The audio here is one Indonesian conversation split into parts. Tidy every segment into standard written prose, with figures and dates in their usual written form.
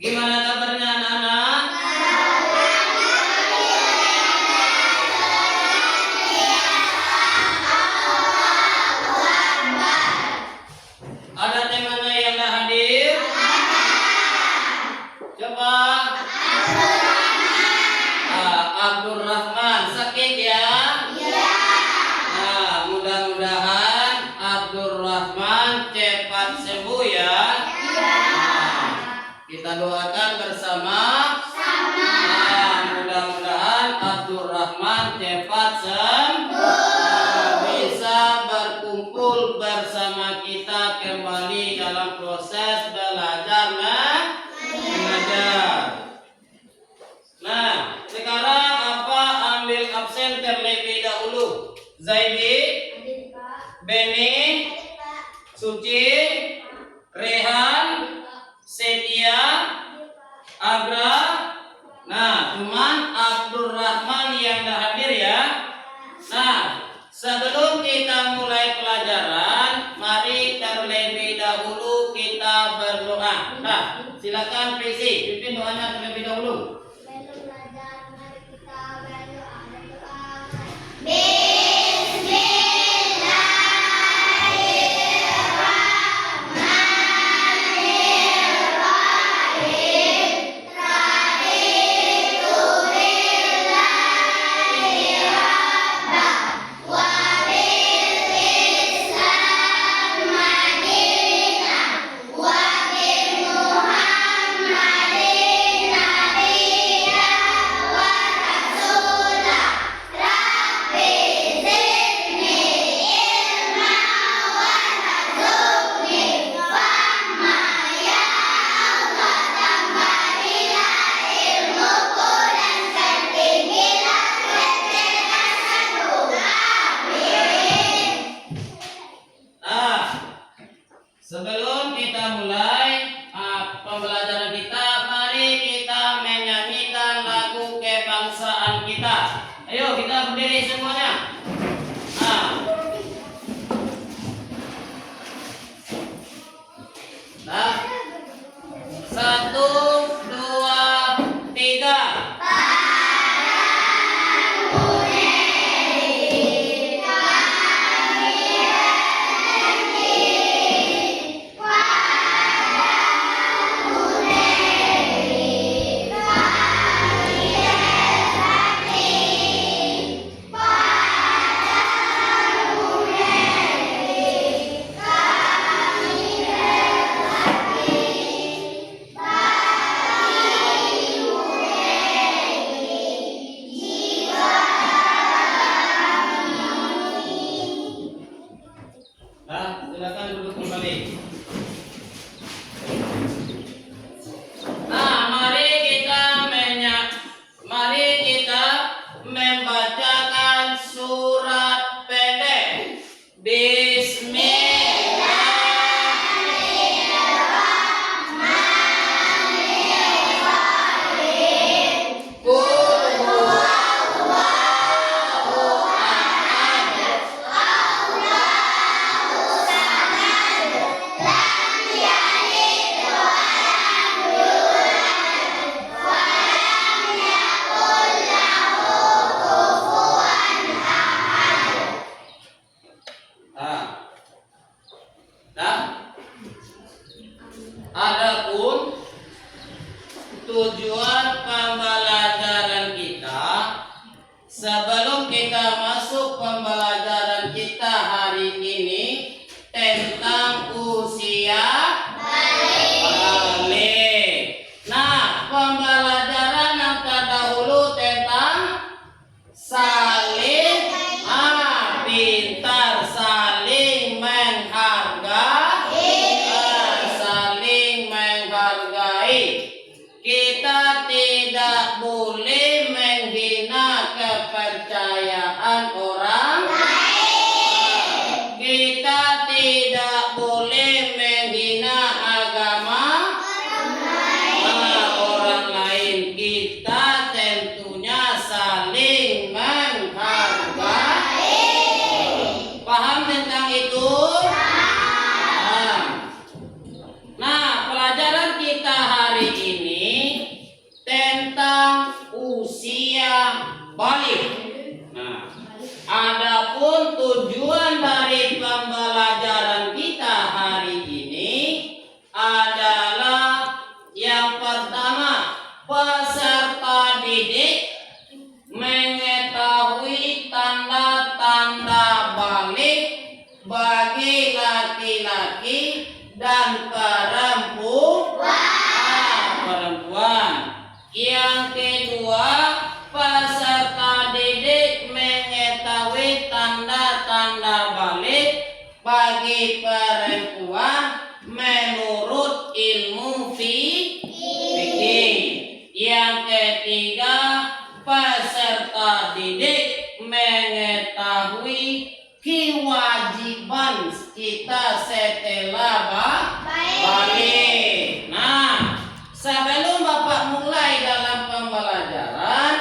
Gimana kabarnya anak-anak? Ada temannya yang dah hadir? Coba. Abdul Rahman sakit ya? Iya. Nah, mudah-mudahan Abdul Rahman cepat sembuh ya. Iya. Nah, kita doakan bersama. Sama. Nah, mudah-mudahan Abdul Rahman cepat sembuh. Bisa berkumpul bersama kita kembali dalam proses belajar mengajar. Nah, sekarang apa ambil absen terlebih dahulu? Zaidi, Beni, Suci, Rehan, Setia, Agra. Nah, cuman Abdul Rahman yang dah hadir ya. Nah, sebelum kita mulai pelajaran, mari terlebih dahulu kita berdoa. Nah, silakan Prisi, pimpin doanya terlebih dahulu. Sebelum kita mulai pembelajaran kita, mari kita menyanyikan lagu kebangsaan kita. Ayo kita berdiri semuanya. Nah, 1, 2, 3. Nah, silakan duduk kembali. Nah, mari kita membacakan surat pendek. Adapun tujuan pembelajaran kita, sebelum kita masuk pembelajaran kita hari ini tentang usia balik. Nah, pembelajaran yang terdahulu tentang saling pintar, saling menghargai. Kita tidak boleh menghina kepercayaan orang lain. Kita tidak boleh menghina agama orang lain. Kita tentunya saling menghargai. Paham tentang itu? Nah, pelajaran kita hari ini Yang kedua, peserta didik mengetahui tanda-tanda balik bagi perempuan menurut ilmu fikih. Yang ketiga, peserta didik mengetahui kewajiban kita setelah balik. Nah, sebelum Bapak mulai dalam pembelajaran,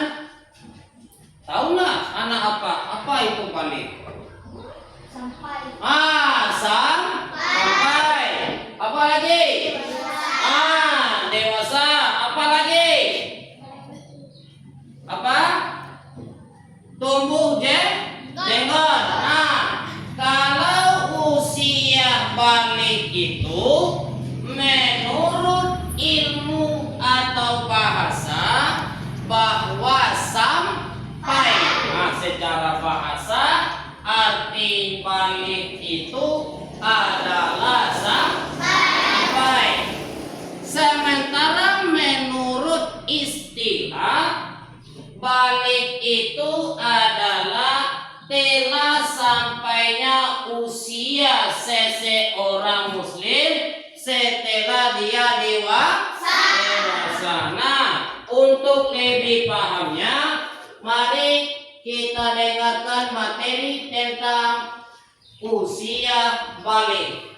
tahu nggak anak apa? Apa itu balik? Sampai. Sampai. Apa lagi? Dewasa. Apa lagi? Apa? Tumbuh jenggot. Nah, kalau usia balik itu menurut ilmu atau bahasa bahwa sampai. Nah, secara bahasa arti balik itu adalah sampai. Sementara menurut istilah balik itu adalah telah sampainya usia seseorang muslim setelah dia dewasa. Nah, untuk lebih pahamnya, mari kita dengarkan materi tentang usia balik.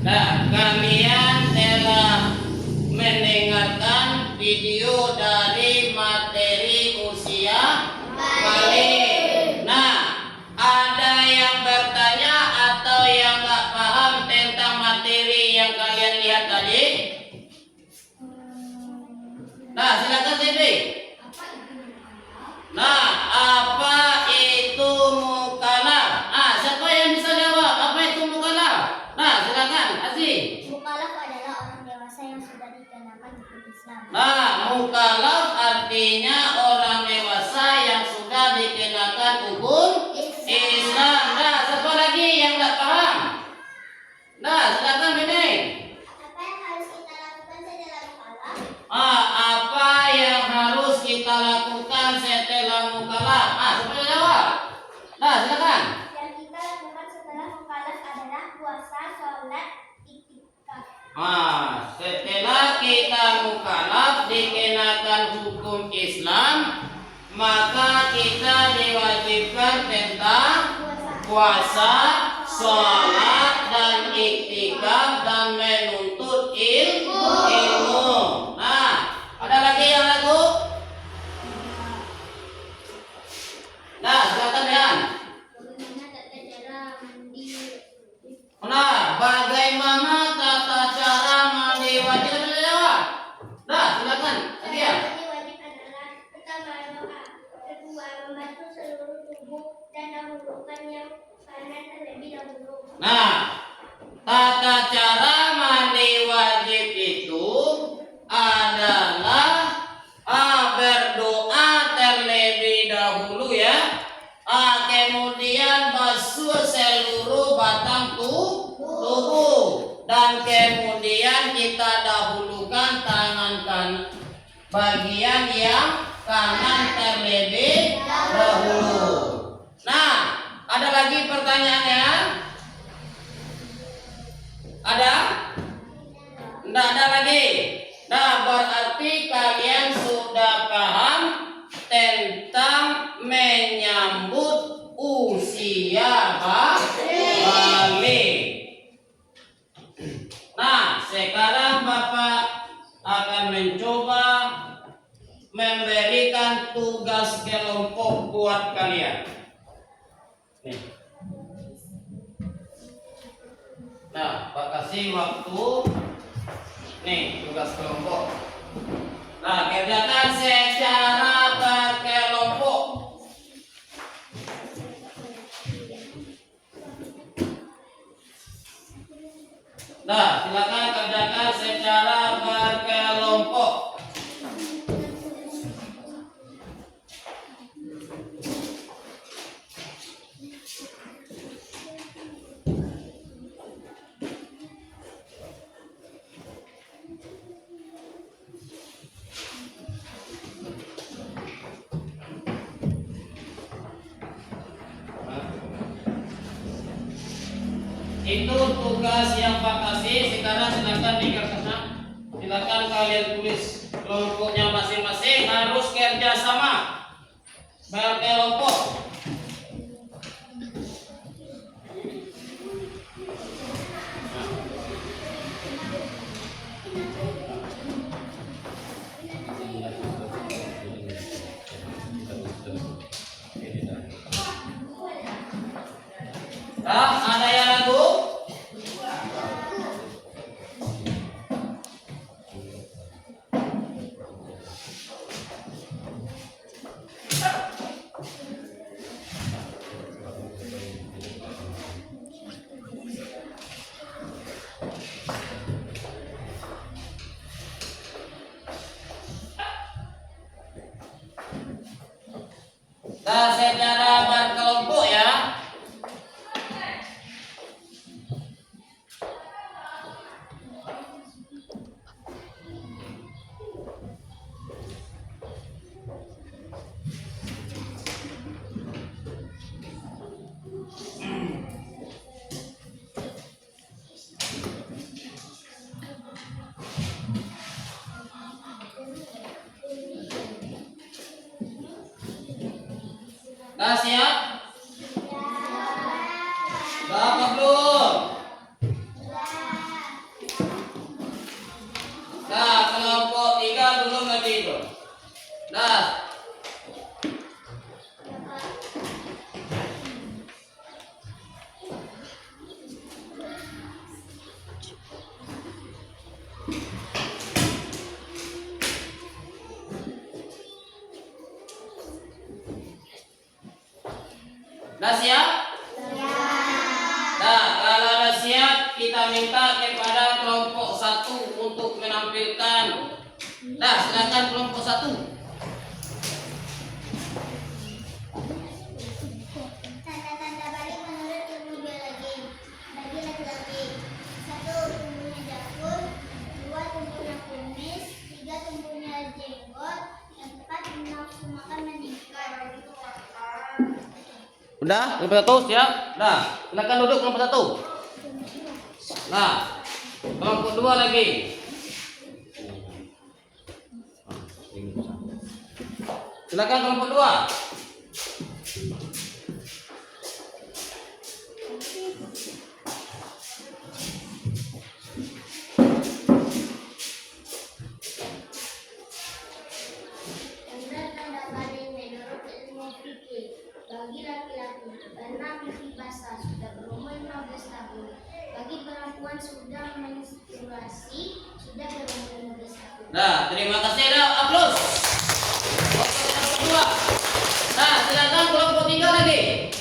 Nah, kalian telah mendengarkan video dari materi usia balik. Nah, ada yang bertanya atau yang nggak paham tentang materi yang kalian lihat tadi? Nah, silakan Siti. Nah, apa itu mukalaf? Siapa yang bisa jawab? Apa itu mukalaf? Nah, silakan, Aziz. Mukallaf adalah orang dewasa yang sudah dikenakan hukum Islam. Nah, mukalaf artinya orang dewasa yang sudah dikenakan hukum Islam. Nah, siapa lagi yang nggak paham? Nah, silakan Bini. Apa yang harus kita lakukan setelah mukallaf? Apa yang harus kita lakukan setelah mukalaf? Siapa yang jawab? Nah, silakan. Yang kita lakukan setelah mukallaf adalah puasa, sholat, iktikaf. Setelah kita mukalaf dikenakan hukum Islam, maka kita diwajibkan tentang puasa, sholat, dan iktikaf dan menuntut ilmu. Nah, ada lagi yang lagu? Nah, silakan Dean. Bagaimana tata cara mandi? Nah, bagaimana tata cara mandi wajib? Nah, silakan. Nah, tata cara mandi wajib itu adalah berdoa terlebih dahulu ya. Kemudian basuh seluruh batang tubuh dan kemudian kita dahulukan tangan bagian yang kanan terlebih dahulu. Nah, ada lagi pertanyaannya? Ada? Tidak ada lagi. Nah, berarti kalian sudah paham tentang menyambut usia balik. Nah, sekarang Bapak akan mencoba memberikan tugas kelompok buat kalian. Nih. Nah, Pak kasih waktu. Nih, tugas kelompok. Nah, kerjakan secara berkelompok. Nah, silakan kerjakan secara berkelompok. Itu tugas yang Pak kasih. Sekarang silakan di kertasnya. Silakan kalian tulis kelompoknya masing-masing, harus kerja sama berkelompok. Nah, ada yang ragu? Nah, secara berkelompok ya. Nah, siap? Apa belum? Nah, kelompok 3 belum lagi itu. Nah, siap? Nah, kalau udah siap, kita minta kepada kelompok 1 untuk menampilkan. Nah, silakan kelompok 1. Tanda-tanda balik menurut ilmu biologi. Bagi laki-laki, 1. Tumbuhnya janggut, 2. Tumbuhnya kumis, 3. Tumbuhnya jenggot, yang 4. Nafsu makan meningkat. Udah, kelompok 1 siap? Nah, silakan duduk kelompok 1. Nah, kelompok 2 lagi. Silakan kelompok 2. Tanda-tanda balik menurut ilmu fikih. Bagi laki-laki, karena pipi basah sudah berumur 15 tahun. Bagi perempuan sudah menstruasi sudah berumur 15 tahun. Nah, terima kasih. Dah, aplaus. Kelompok 2. Nah, silakan kelompok 3 lagi.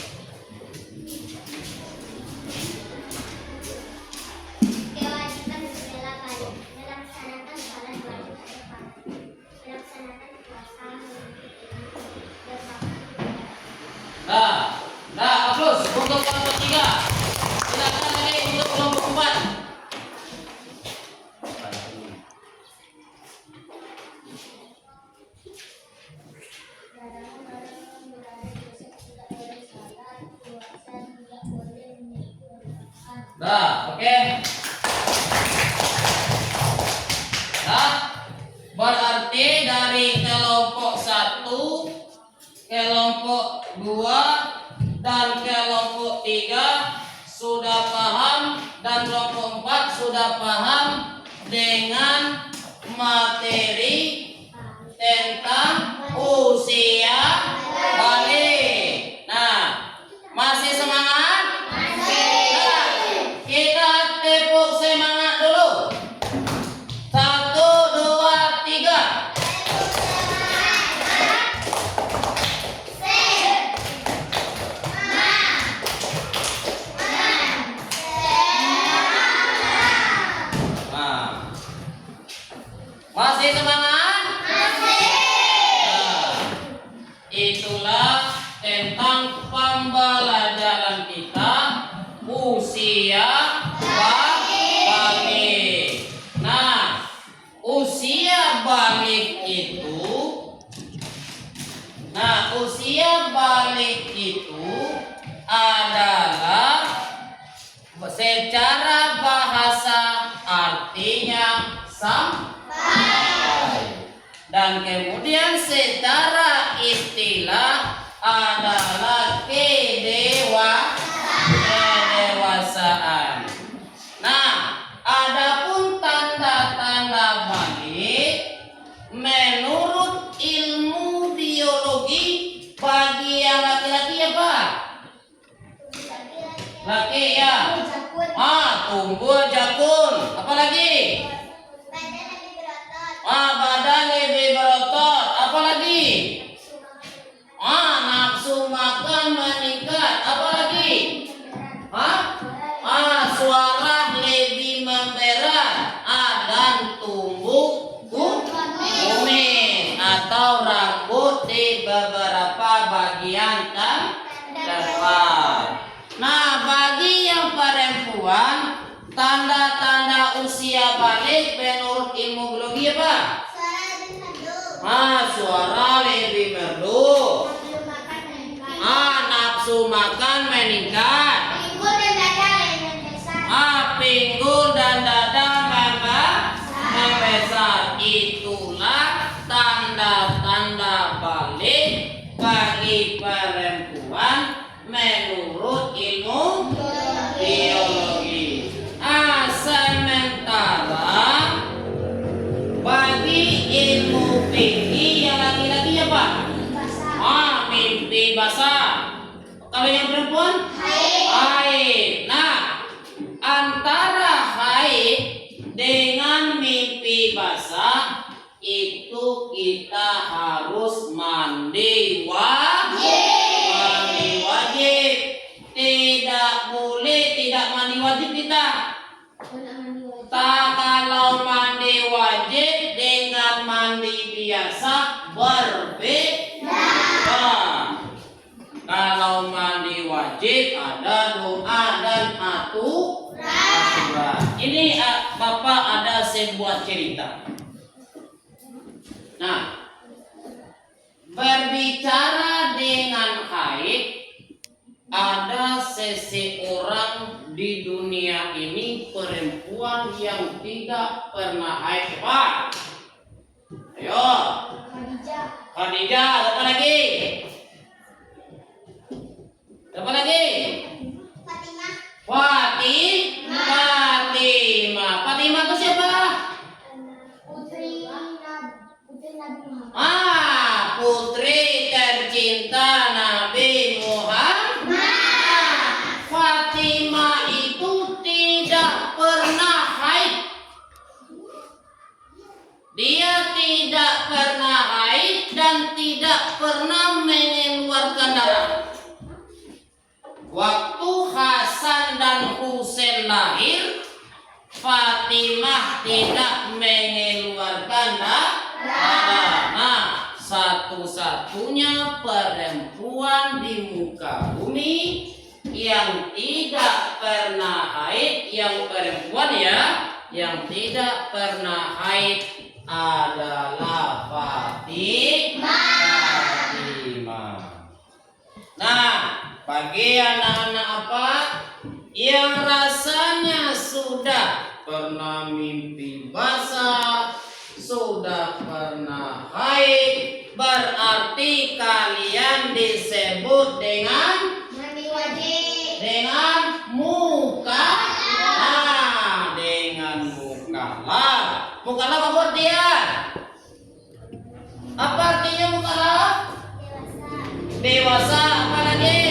Oke. Nah, berarti dari kelompok 1, kelompok 2, dan kelompok 3 sudah paham, dan kelompok 4 sudah paham dengan materi tentang usia balik. Nah, masih semangat? Nah, kita tepuk semangat dulu. 1, 2, 3. Nah, masih semangat? Nah, itulah tentang pembelajaran kita usia balik. Nah, usia balik itu adalah secara bahasa artinya sampai, dan kemudian secara istilah adalah kedewasaan. Nah, adapun tanda-tanda balik menurut ilmu biologi bagi yang laki-laki apa? Laki ya. Tumbuh jakun. Apa lagi? Badan lebih berotot. Apa lagi? Nafsu makan meningkat. Apa lagi? Suara lebih memberat. Dan tumbuh kumis atau rambut di beberapa bagian depan. Nah, bagi yang perempuan, tanda-tanda usia balik menurut ilmu biologi apa? Suara lebih merdu. Nafsu makan meningkat. Pinggul dan dada membesar. Itulah tanda-tanda balik bagi perempuan menurut ilmu biologi. Sementara bagi ilmu fikih yang laki-laki apa? Mimpi basah. Kalau yang perempuan? Haid. Nah, antara haid dengan mimpi basah itu kita harus mandi wajib. Tidak boleh tidak mandi wajib kita. Kalau mandi wajib dengan mandi biasa berbeda. Kalau mandi wajib ada doa dan aturan. Ini Bapak ada sebuah cerita. Nah, berbicara dengan haid, ada seseorang di dunia ini perempuan yang tidak pernah haid. Cepat. Ayo. Khadijah. Apa lagi? Apa lagi? Fatimah itu siapa? Putri tercinta Nabi Muhammad. Fatimah itu tidak pernah haid. Dia tidak pernah haid dan tidak pernah mengeluarkan darah. Waktu Hasan dan Husain lahir, Fatimah tidak mengeluarkan darah. Nah, satu-satunya perempuan di muka bumi yang tidak pernah haid, yang perempuan ya, yang tidak pernah haid adalah Fatimah. Nah, bagi anak-anak apa yang rasanya sudah pernah mimpi basah, sudah pernah haid, berarti kalian disebut dengan mandi wajib. dengan muka. Nah, dengan mukallaf. Mukallaf apa artinya? Apa artinya mukallaf? Dewasa. Dewasa, apa lagi?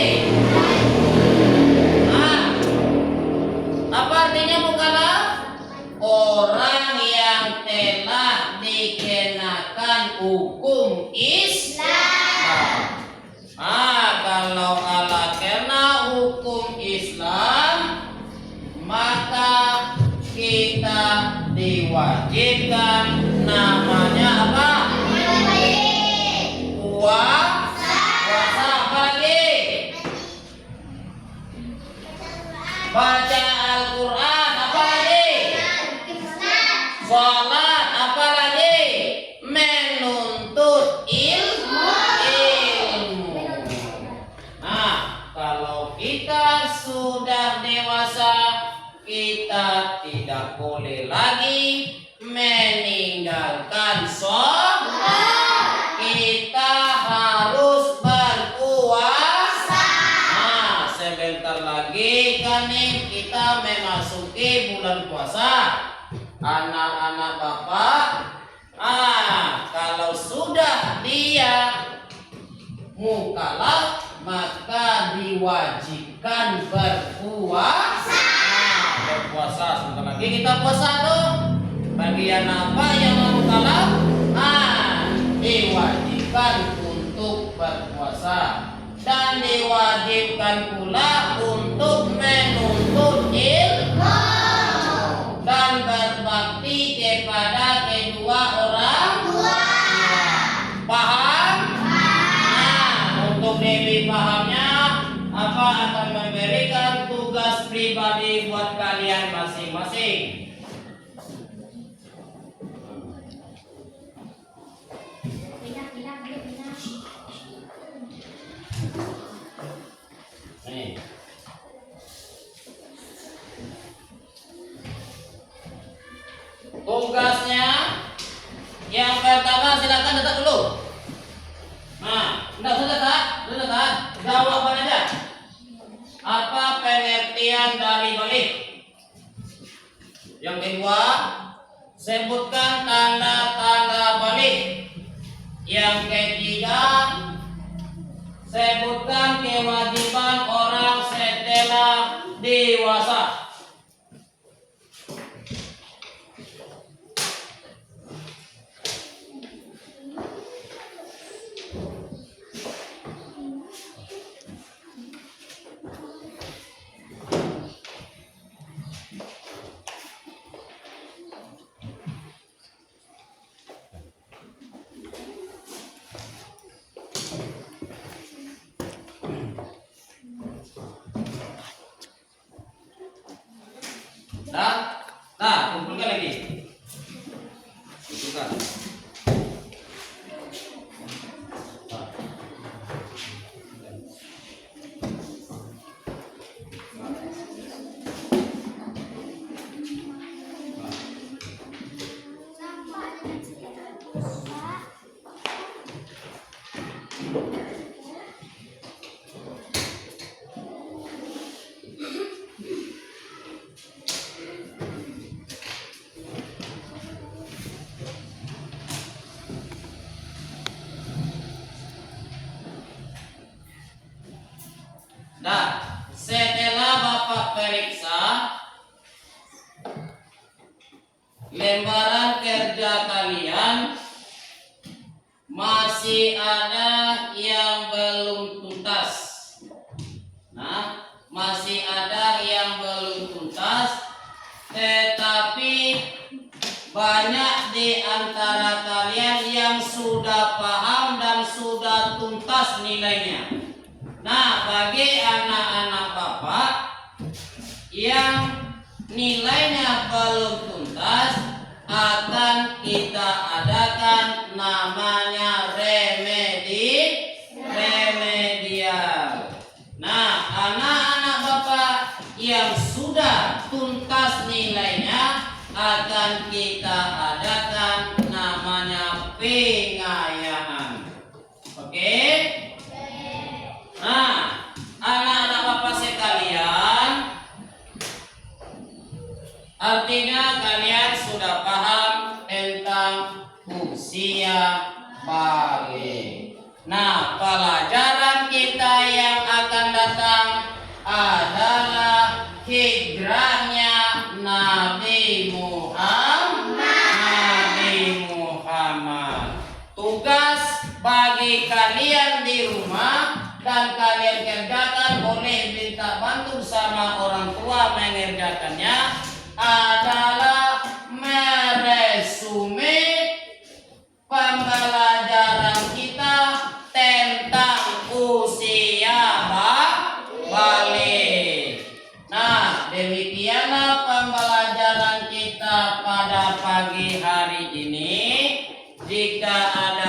Nah, apa artinya mukallaf? Orang yang telah dikenakan hukum Islam. Kalau Allah kena hukum Islam, maka kita diwajibkan namanya apa? Puasa. Puasa apa lagi? Baca Al-Quran apa lagi? Sholat apa lagi? Menuntut ilmu. Nah, kalau kita sudah dewasa, kita tidak boleh lagi meninggalkan sholat. Kita harus berpuasa. Nah, sebentar lagi kan nih kita memasuki bulan puasa. Anak-anak bapak, kalau sudah dia mukallaf, maka diwajibkan berpuasa. Berpuasa sebentar lagi kita puasa tuh. Bagian apa yang mukallaf? Diwajibkan untuk berpuasa dan diwajibkan pula untuk menuntut ilmu dan berbakti kepada kedua orang tua. Paham? Untuk lebih pahamnya, apa akan memberikan tugas pribadi buat kalian masing-masing. Nih. Tugasnya yang pertama, silakan datang dulu. Nah, enggak usah datang, jawab aja. Apa pengertian dari balik? Yang kedua, sebutkan tanda-tanda balik. Yang ketiga, sebutkan kewajiban orang setelah dewasa. Nah, kumpulkan lagi. Kumpulkan. Nah, setelah Bapak periksa lembaran kerja kalian, masih ada yang belum tuntas. Nah, masih ada yang belum tuntas, tetapi banyak di antara kalian yang sudah paham dan sudah tuntas nilainya. Nah, bagi anak-anak Bapak yang nilainya belum tuntas, akan kita adakan namanya remedial. Nah, anak-anak Bapak yang kita adakan namanya pengayaan. Oke? Nah, anak-anak Bapak sekalian, artinya kalian sudah paham tentang usia balik. Nah, pelajaran kita yang akan datang adalah hijrahnya Nabi Muhammad. Tugas bagi kalian di rumah dan kalian kerjakan, boleh minta bantu sama orang tua mengerjakannya, adalah meresume pembelajaran kita tentang usia balik. Nah, demikianlah pembelajaran kita pada pagi hari ini. Jika ada